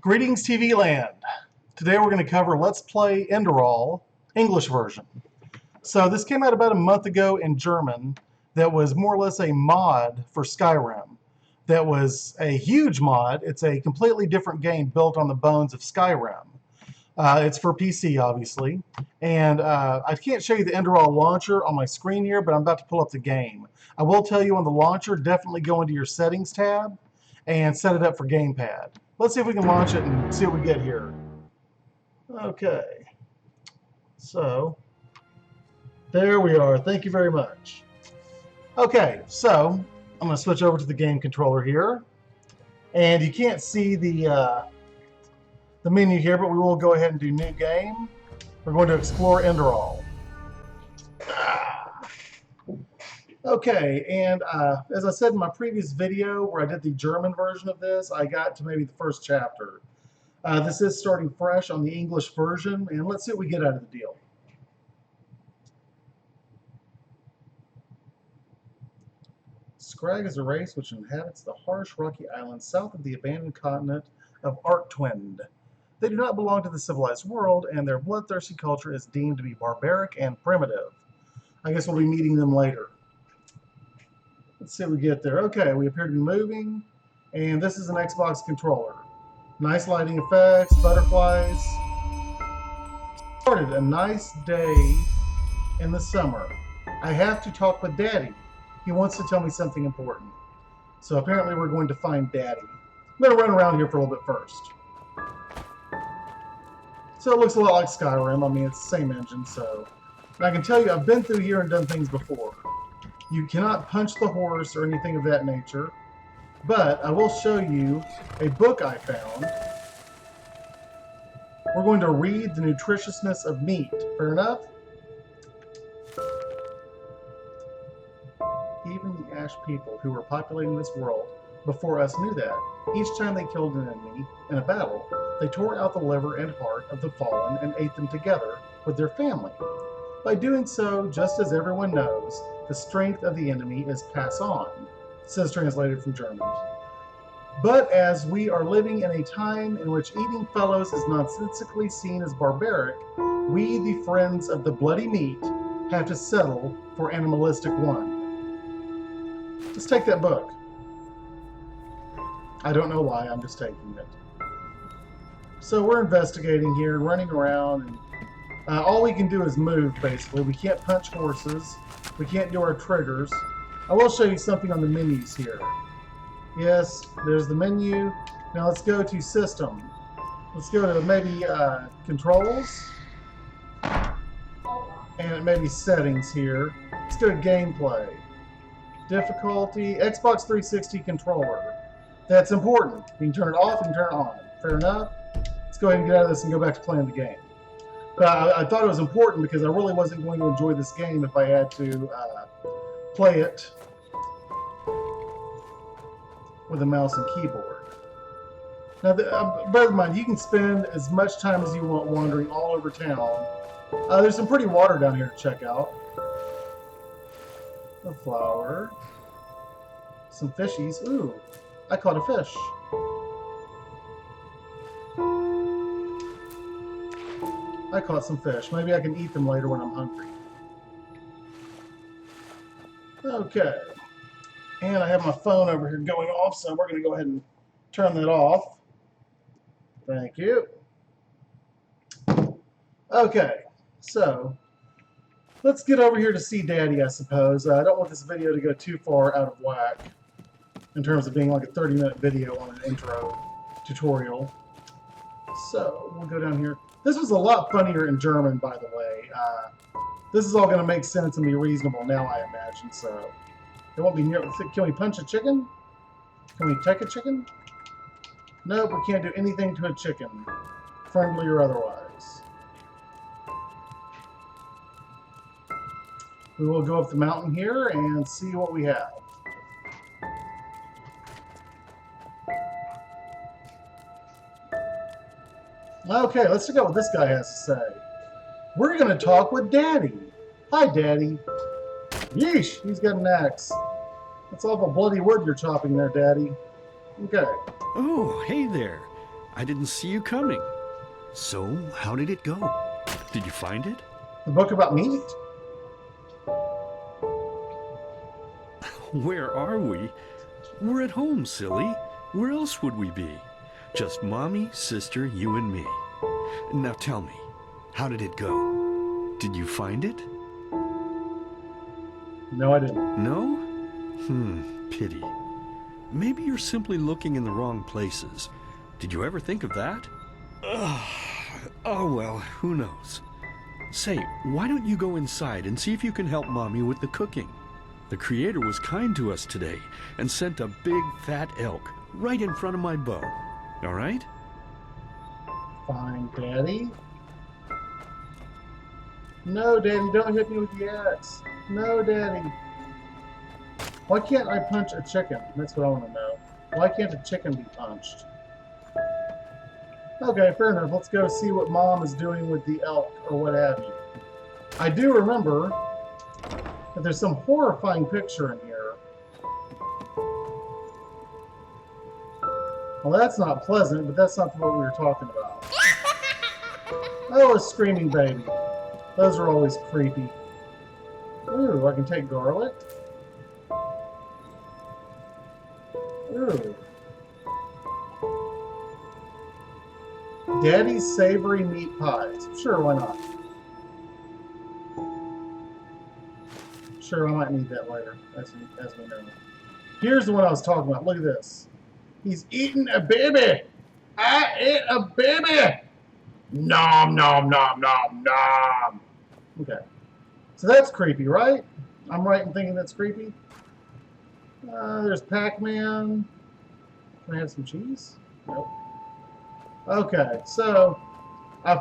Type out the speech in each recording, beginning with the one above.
Greetings TV land. Today we're going to cover Let's Play Enderal, English version. So this came out about a month ago in German that was more or less a mod for Skyrim. That was a huge mod. It's a completely different game built on the bones of Skyrim. It's for PC obviously, and I can't show you the Enderal launcher on my screen here, but I'm about to pull up the game. I will tell you on the launcher, definitely go into your settings tab and set it up for gamepad. Let's see if we can launch it and see what we get here. Okay, so there we are. Thank you very much. Okay, so I'm going to switch over to the game controller here, and you can't see the menu here, but we will go ahead and do new game. We're going to explore Enderal. Okay, and as I said in my previous video where I did the German version of this, I got to maybe the first chapter. This is starting fresh on the English version, and let's see what we get out of the deal. Scrag is a race which inhabits the harsh, rocky islands south of the abandoned continent of Arctwind. They do not belong to the civilized world, and their bloodthirsty culture is deemed to be barbaric and primitive. I guess we'll be meeting them later. Let's see what we get there. Okay, we appear to be moving, and this is an Xbox controller. Nice lighting effects, butterflies. Started a nice day in the summer. I have to talk with Daddy. He wants to tell me something important. So apparently we're going to find Daddy. I'm going to run around here for a little bit first. So it looks a lot like Skyrim. I mean, it's the same engine, so... And I can tell you, I've been through here and done things before. You cannot punch the horse or anything of that nature, but I will show you a book I found. We're going to read the nutritiousness of meat. Fair enough? Even the Ash people who were populating this world before us knew that. Each time they killed an enemy in a battle, they tore out the liver and heart of the fallen and ate them together with their family. By doing so, just as everyone knows, the strength of the enemy is passed on, says translated from German. But as we are living in a time in which eating fellows is nonsensically seen as barbaric, we, the friends of the bloody meat, have to settle for animalistic one. Let's take that book. I don't know why, I'm just taking it. So we're investigating here and running around, and all we can do is move, basically. We can't punch horses. We can't do our triggers. I will show you something on the menus here. Yes, there's the menu. Now let's go to System. Let's go to maybe Controls. And maybe Settings here. Let's go to Gameplay. Difficulty, Xbox 360 controller. That's important. You can turn it off, you can turn it on. Fair enough? Let's go ahead and get out of this and go back to playing the game. But I thought it was important because I really wasn't going to enjoy this game if I had to play it with a mouse and keyboard. Now, bear in mind, you can spend as much time as you want wandering all over town. There's some pretty water down here to check out. A flower. Some fishies. Ooh, I caught a fish. I caught some fish. Maybe I can eat them later when I'm hungry. Okay. And I have my phone over here going off, so we're going to go ahead and turn that off. Thank you. Okay. So, let's get over here to see Daddy, I suppose. I don't want this video to go too far out of whack in terms of being like a 30-minute video on an intro tutorial. So, we'll go down here. This was a lot funnier in German, by the way. This is all going to make sense and be reasonable now, I imagine, so... It won't be near... Can we punch a chicken? Can we take a chicken? Nope, we can't do anything to a chicken. Friendly or otherwise. We will go up the mountain here and see what we have. Okay, let's check out what this guy has to say. We're going to talk with Daddy. Hi, Daddy. Yeesh, he's got an axe. That's awful bloody wood you're chopping there, Daddy. Okay. Oh, hey there. I didn't see you coming. So, how did it go? Did you find it? The book about meat? Where are we? We're at home, silly. Where else would we be? Just Mommy, sister, you and me. Now tell me, how did it go? Did you find it? No, I didn't. No? Pity. Maybe you're simply looking in the wrong places. Did you ever think of that? Oh well, who knows? Say, why don't you go inside and see if you can help Mommy with the cooking? The Creator was kind to us today and sent a big fat elk right in front of my bow. All right? Fine, Daddy. No, Daddy, don't hit me with the axe. No, Daddy. Why can't I punch a chicken? That's what I want to know. Why can't a chicken be punched? Okay, fair enough. Let's go see what Mom is doing with the elk or what have you. I do remember that there's some horrifying picture in here. Well, that's not pleasant, but that's not what we were talking about. Oh, a screaming baby. Those are always creepy. Ooh, I can take garlic. Ooh. Daddy's savory meat pies. Sure, why not? Sure, I might need that later, as we know. Here's the one I was talking about. Look at this. He's eating a baby. I ate a baby. Nom, nom, nom, nom, nom. Okay. So that's creepy, right? I'm right in thinking that's creepy? There's Pac-Man. Can I have some cheese? Nope. Okay, so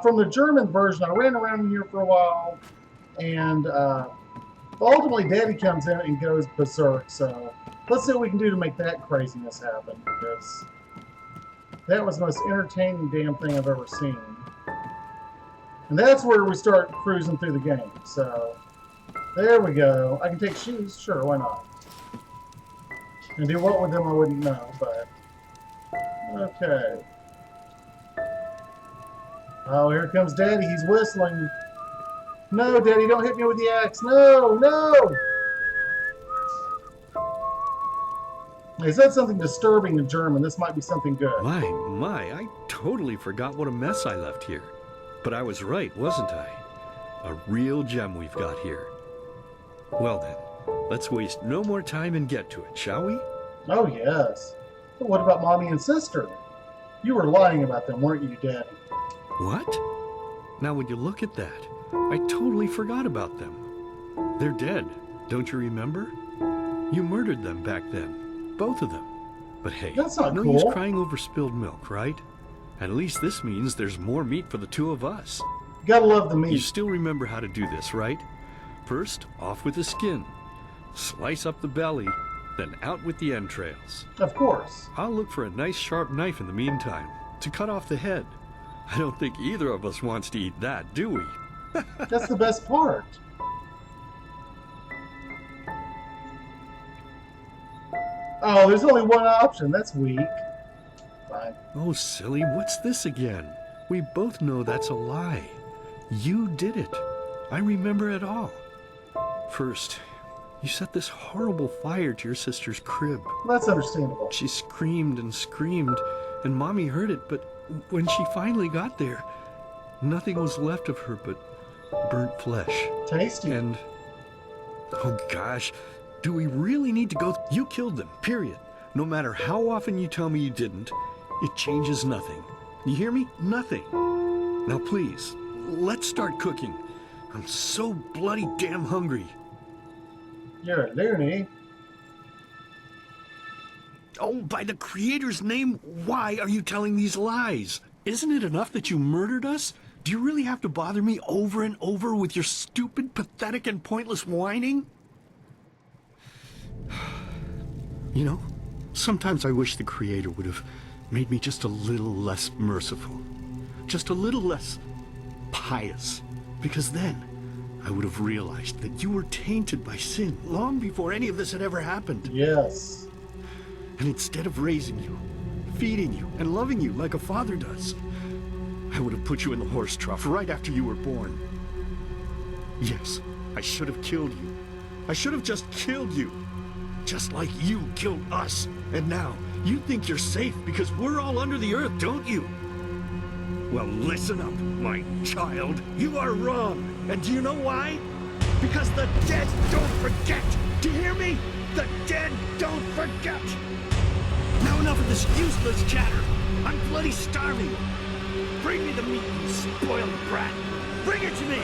from the German version, I ran around in here for a while, and ultimately Daddy comes in and goes berserk, so let's see what we can do to make that craziness happen, because that was the most entertaining damn thing I've ever seen. And that's where we start cruising through the game, so there we go. I can take shoes, sure, why not? And do what with them I wouldn't know, but okay. Oh, here comes Daddy. He's whistling. No, Daddy, don't hit me with the axe. No, no! He said something disturbing in German. This might be something good. My, I totally forgot what a mess I left here. But I was right, wasn't I? A real gem we've got here. Well then, let's waste no more time and get to it, shall we? Oh, yes. But what about Mommy and Sister? You were lying about them, weren't you, Daddy? What? Now would you look at that? I totally forgot about them. They're dead, don't you remember? You murdered them back then, both of them. But hey, that's not no cool. use crying over spilled milk, right? At least this means there's more meat for the two of us. You gotta love the meat. You still remember how to do this, right? First, off with the skin. Slice up the belly, then out with the entrails. Of course. I'll look for a nice sharp knife in the meantime to cut off the head. I don't think either of us wants to eat that, do we? That's the best part. Oh, there's only one option. That's weak. Fine. Oh, silly, what's this again? We both know that's a lie. You did it. I remember it all. First, you set this horrible fire to your sister's crib. That's understandable. She screamed and screamed, and Mommy heard it, but when she finally got there, nothing was left of her but burnt flesh. Tasty. And, oh gosh, do we really need to go? You killed them, period. No matter how often you tell me you didn't, it changes nothing. You hear me? Nothing. Now please, let's start cooking. I'm so bloody damn hungry. You're a loony. Oh, by the Creator's name, why are you telling these lies? Isn't it enough that you murdered us? Do you really have to bother me over and over with your stupid, pathetic, and pointless whining? You know, sometimes I wish the Creator would have made me just a little less merciful. Just a little less pious. Because then I would have realized that you were tainted by sin long before any of this had ever happened. Yes. And instead of raising you, feeding you and loving you like a father does. I would have put you in the horse trough right after you were born. Yes, I should have killed you. I should have just killed you. Just like you killed us. And now, you think you're safe because we're all under the earth, don't you? Well, listen up, my child. You are wrong. And do you know why? Because the dead don't forget. Do you hear me? The dead don't forget. Now enough of this useless chatter. I'm bloody starving. Bring me the meat, you spoiled brat. Bring it to me.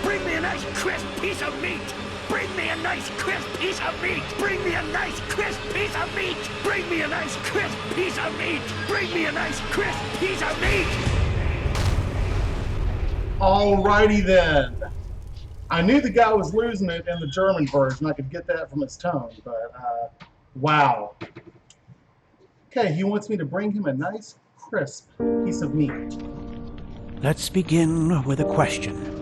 Bring me a nice crisp piece of meat. Bring me a nice crisp piece of meat. Bring me a nice crisp piece of meat. Bring me a nice crisp piece of meat. Bring me a nice crisp piece of meat. Alrighty then. I knew the guy was losing it in the German version. I could get that from his tone, but wow. Okay, he wants me to bring him a nice, crisp piece of meat. Let's begin with a question.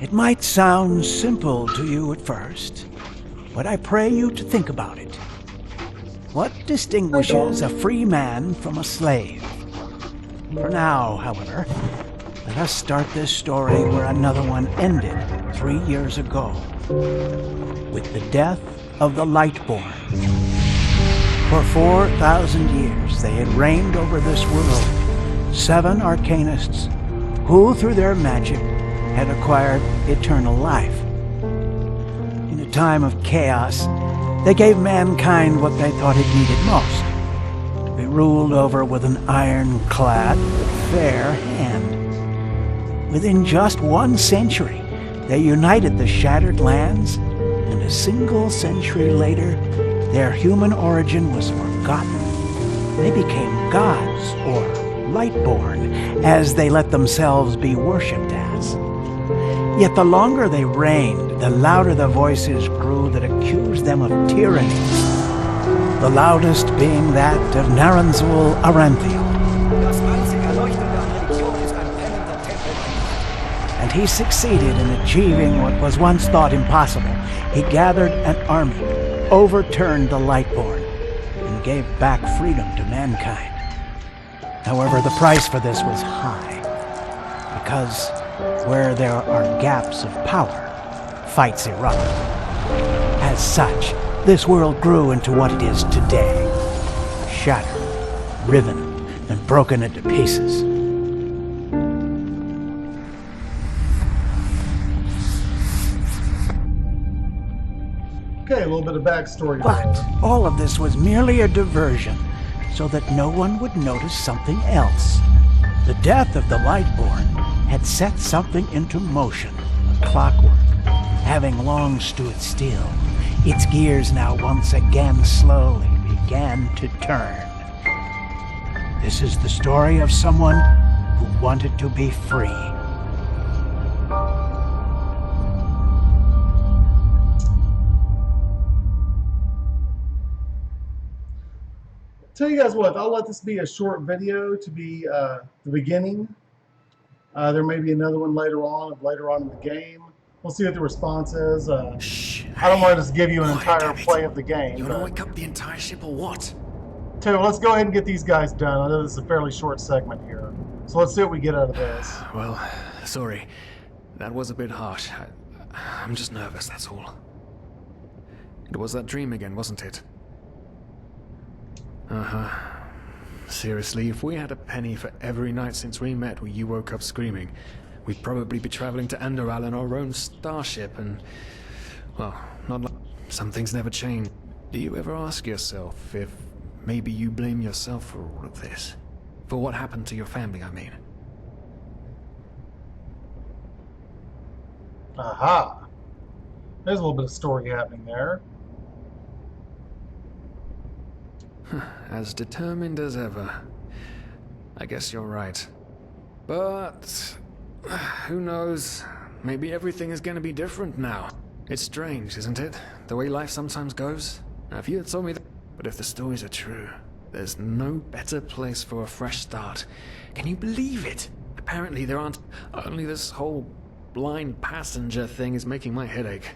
It might sound simple to you at first, but I pray you to think about it. What distinguishes a free man from a slave? For now, however, let us start this story where another one ended 3 years ago, with the death of the Lightborn. For 4,000 years they had reigned over this world, 7 arcanists who, through their magic, had acquired eternal life. In a time of chaos, they gave mankind what they thought it needed most, to be ruled over with an ironclad but fair hand. Within just 1 century, they united the shattered lands, and a single century later, their human origin was forgotten. They became gods, or Lightborn, as they let themselves be worshipped as. Yet the longer they reigned, the louder the voices grew that accused them of tyranny, the loudest being that of Naranzul Aranthiel. And he succeeded in achieving what was once thought impossible. He gathered an army, overturned the Lightborn, and gave back freedom to mankind. However, the price for this was high, because where there are gaps of power, fights erupt. As such, this world grew into what it is today, shattered, riven, and broken into pieces. Okay, a little bit of backstory. But all of this was merely a diversion, so that no one would notice something else. The death of the Lightborn had set something into motion, clockwork, having long stood still. Its gears now once again slowly began to turn. This is the story of someone who wanted to be free. Tell you guys what, I'll let this be a short video to be the beginning. There may be another one later on in the game. We'll see what the response is. Shh. I don't want to just give you an Quiet, entire damn it. play of the game. You want to But wake up the entire ship or what? tell you what, let's go ahead and get these guys done. I know this is a fairly short segment here. So let's see what we get out of this. Well, sorry. That was a bit harsh. I'm just nervous, that's all. It was that dream again, wasn't it? Uh-huh. Seriously, if we had a penny for every night since we met where you woke up screaming, we'd probably be traveling to Enderal in our own starship and... well, not like... some things never change. Do you ever ask yourself if maybe you blame yourself for all of this? For what happened to your family, I mean? Aha. There's a little bit of story happening there. As determined as ever. I guess you're right. But... who knows? Maybe everything is going to be different now. It's strange, isn't it? The way life sometimes goes. Now, if you had told me that... But if the stories are true, there's no better place for a fresh start. Can you believe it? Apparently there aren't... only this whole blind passenger thing is making my head ache.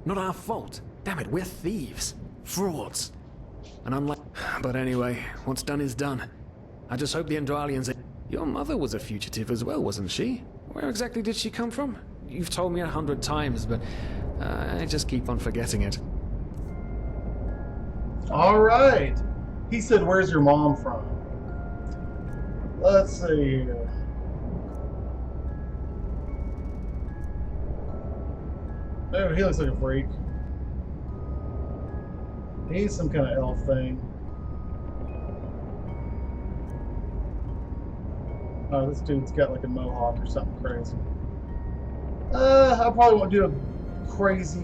Not our fault. Damn it, we're thieves. Frauds. And I'm like... But anyway, what's done is done. I just hope the Endralians... Your mother was a fugitive as well, wasn't she? Where exactly did she come from? You've told me 100 times, but I just keep on forgetting it. All right. He said, where's your mom from? Let's see. Oh, he looks like a freak. He's some kind of elf thing. Oh, this dude's got like a mohawk or something crazy. I probably won't do a crazy,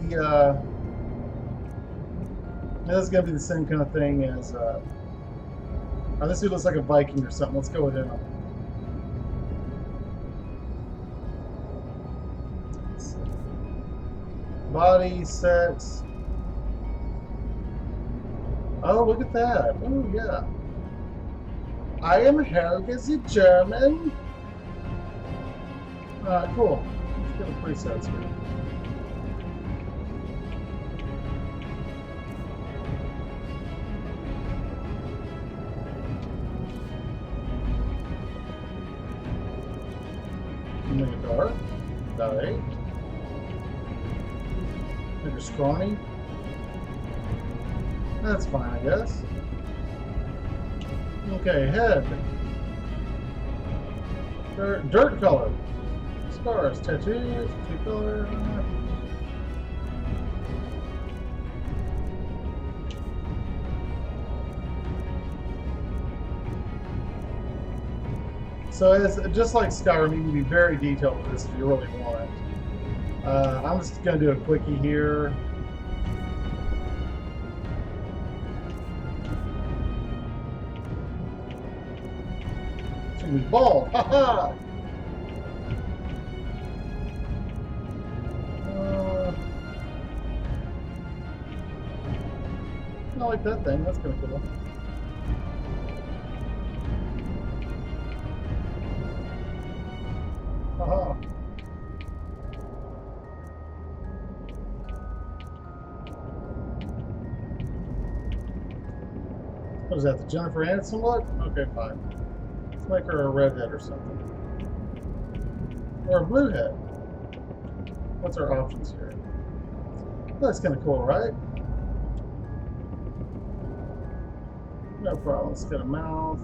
this is going to be the same kind of thing as, oh, this dude looks like a Viking or something. Let's go with him. Body, sex. Oh, look at that. Oh, yeah. I am Helga the German. Cool. Let's get a preset screen. Make it dark. Die. Make her scrawny. That's fine, I guess. Okay, head. Dirt color. Scars, tattoos, tattoo color. So it's just like Skyrim, you can be very detailed with this if you really want. I'm just going to do a quickie here. She's going to be bald. Ha ha! I like that thing. That's kind of cool. Haha. What is that, the Jennifer Aniston look? Okay, fine. Let's make her a redhead or something. Or a blue head. What's our options here? That's kind of cool, right? No problem. Let's get a mouth.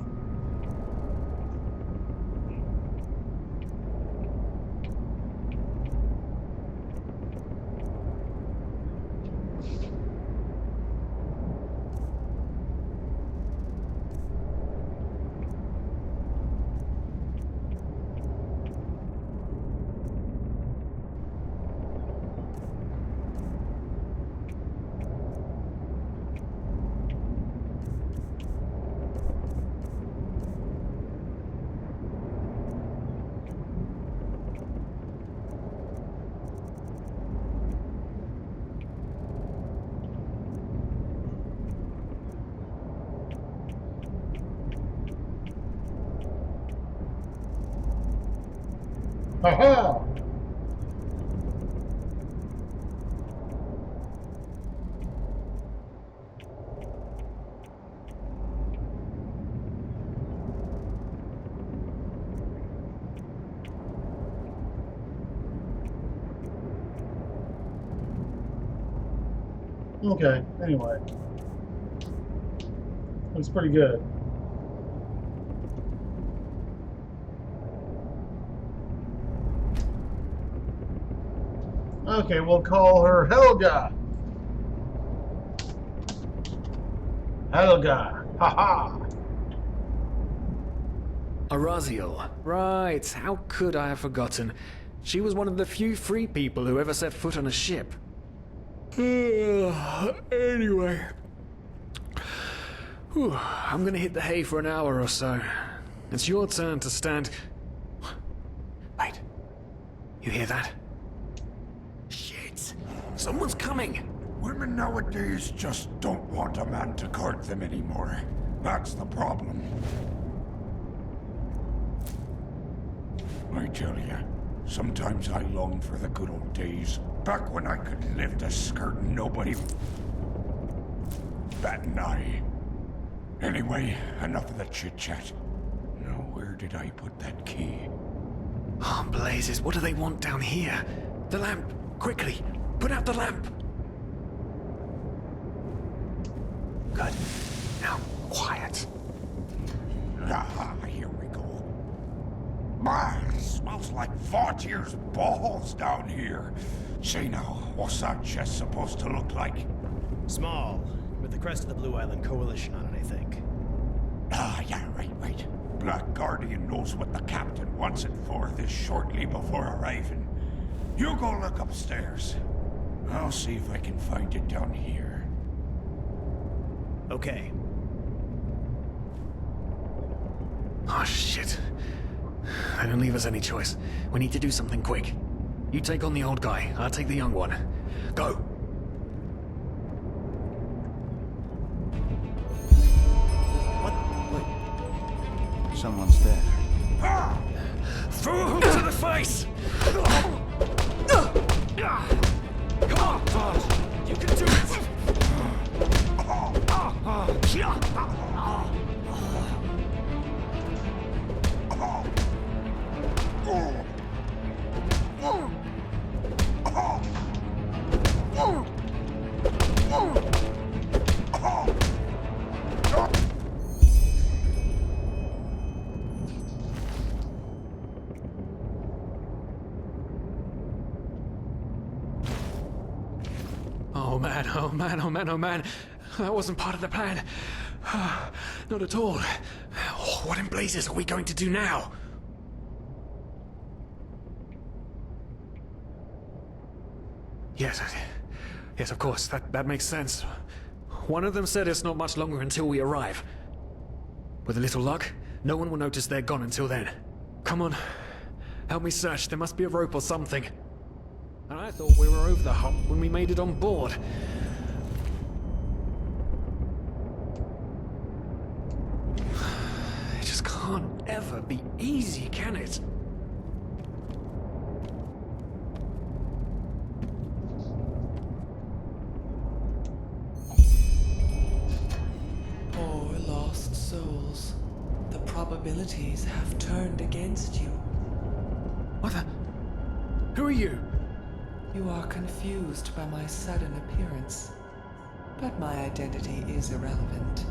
Aha! Okay, anyway. Looks pretty good. Okay, we'll call her Helga. Helga. Haha. Araziel. Right, how could I have forgotten? She was one of the few free people who ever set foot on a ship. Anyway. Whew, I'm gonna hit the hay for an hour or so. It's your turn to stand... Wait. You hear that? Shit. Someone's coming. Women nowadays just don't want a man to guard them anymore. That's the problem. I tell ya, Sometimes I long for the good old days, back when I could lift a skirt and nobody bat an eye. Anyway, enough of the chit-chat. Now, where did I put that key? Oh, blazes, what do they want down here? The lamp! Quickly! Put out the lamp! Good. Now, quiet. Ah, here we go. Man, smells like Vaughtier's balls down here. Say now, what's that chest supposed to look like? Small, with the crest of the Blue Island Coalition on it, I think. Ah, yeah, right. Black Guardian knows what the captain wants it for this shortly before arriving. You go look upstairs. I'll see if I can find it down here. Okay. Oh, shit. They don't leave us any choice. We need to do something quick. You take on the old guy, I'll take the young one. Go! Someone's there. Throw a hook to the face! Come on, Todd! You can do it! Oh man. That wasn't part of the plan. Not at all. What in blazes are we going to do now? Yes, of course. That makes sense. One of them said it's not much longer until we arrive. With a little luck, no one will notice they're gone until then. Come on. Help me search. There must be a rope or something. And I thought we were over the hump when we made it on board. It just can't ever be easy, can it? Poor lost souls. The probabilities have turned against you. What the? Who are you? You are confused by my sudden appearance, but my identity is irrelevant.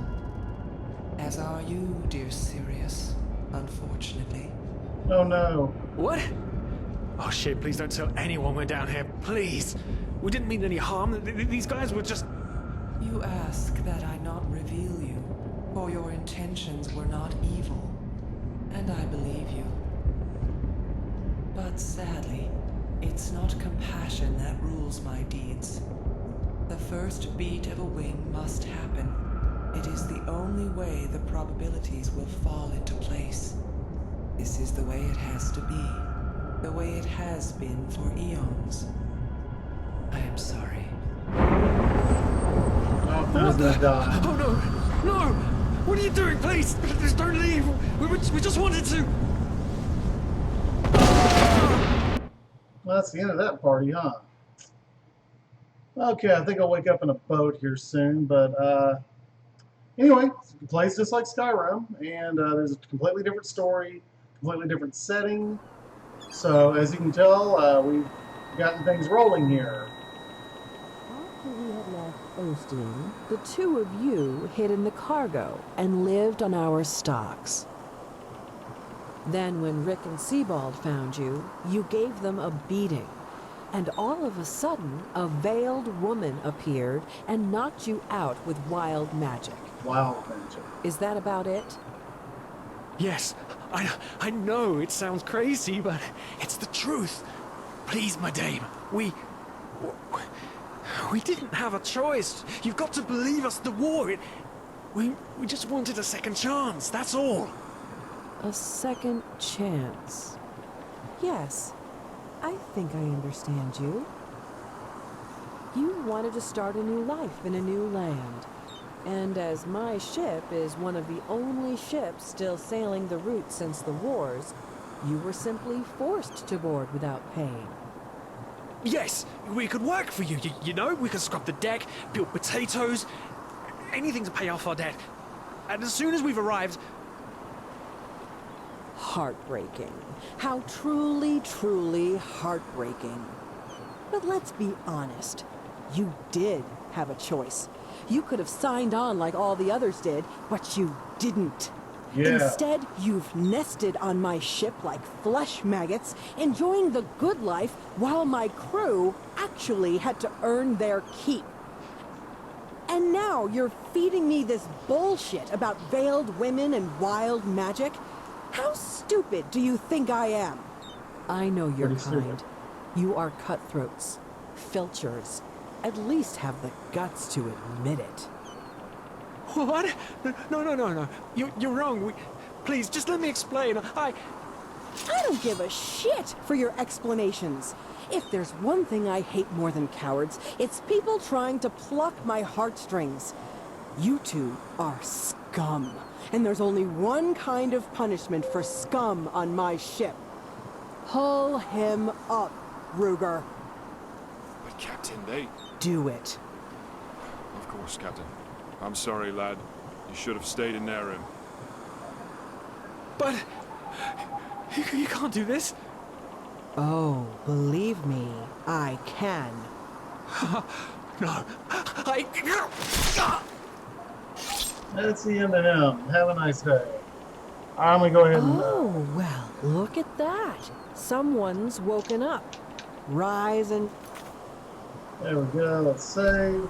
As are you, dear Sirius, unfortunately. Oh no. What? Oh shit, please don't tell anyone we're down here, please! We didn't mean any harm, these guys were just... You ask that I not reveal you, for your intentions were not evil, and I believe you. But sadly, it's not compassion that rules my deeds. The first beat of a wing must happen. It is the only way the probabilities will fall into place. This is the way it has to be. The way it has been for eons. I am sorry. Oh, there's that guy. Oh no! No! What are you doing, please? Just don't leave! We just wanted to... Well, that's the end of that party, huh? Okay, I think I'll wake up in a boat here soon, but anyway, it plays just like Skyrim, and there's a completely different story, completely different setting. So, as you can tell, we've gotten things rolling here. After we had left Osteen, the two of you hid in the cargo and lived on our stocks. Then when Rick and Sebald found you, you gave them a beating. And all of a sudden, a veiled woman appeared and knocked you out with wild magic. Wild magic. Is that about it? Yes, I know it sounds crazy, but it's the truth. Please, my dame, we didn't have a choice. You've got to believe us, the war, we just wanted a second chance, that's all. A second chance. Yes, I think I understand you. You wanted to start a new life in a new land. And as my ship is one of the only ships still sailing the route since the wars, You were simply forced to board without paying. Yes, we could work for you. You know, we could scrub the deck, peel potatoes, anything to pay off our debt. And as soon as we've arrived, Heartbreaking. How truly, truly heartbreaking. But let's be honest. You did have a choice. You could have signed on like all the others did, but you didn't. Yeah. Instead, you've nested on my ship like flesh maggots, enjoying the good life while my crew actually had to earn their keep. And now you're feeding me this bullshit about veiled women and wild magic? How stupid do you think I am? I know your Pretty stupid. kind. You are cutthroats, filchers. At least have the guts to admit it. what? No. You're wrong. Please, just let me explain. I don't give a shit for your explanations. If there's one thing I hate more than cowards, it's people trying to pluck my heartstrings. You two are scum, and there's only one kind of punishment for scum on my ship. Pull him up, Ruger. But Captain, they... Do it. Of course, Captain. I'm sorry, lad. You should have stayed in their room. But you can't do this. Oh, believe me, I can. No, That's the end of him. Have a nice day. I'm gonna go ahead and. Oh, well, look at that. Someone's woken up. Rise and... There we go. Let's save.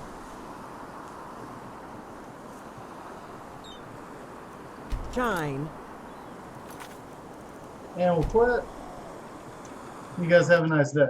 shine. And we'll quit. You guys have a nice day.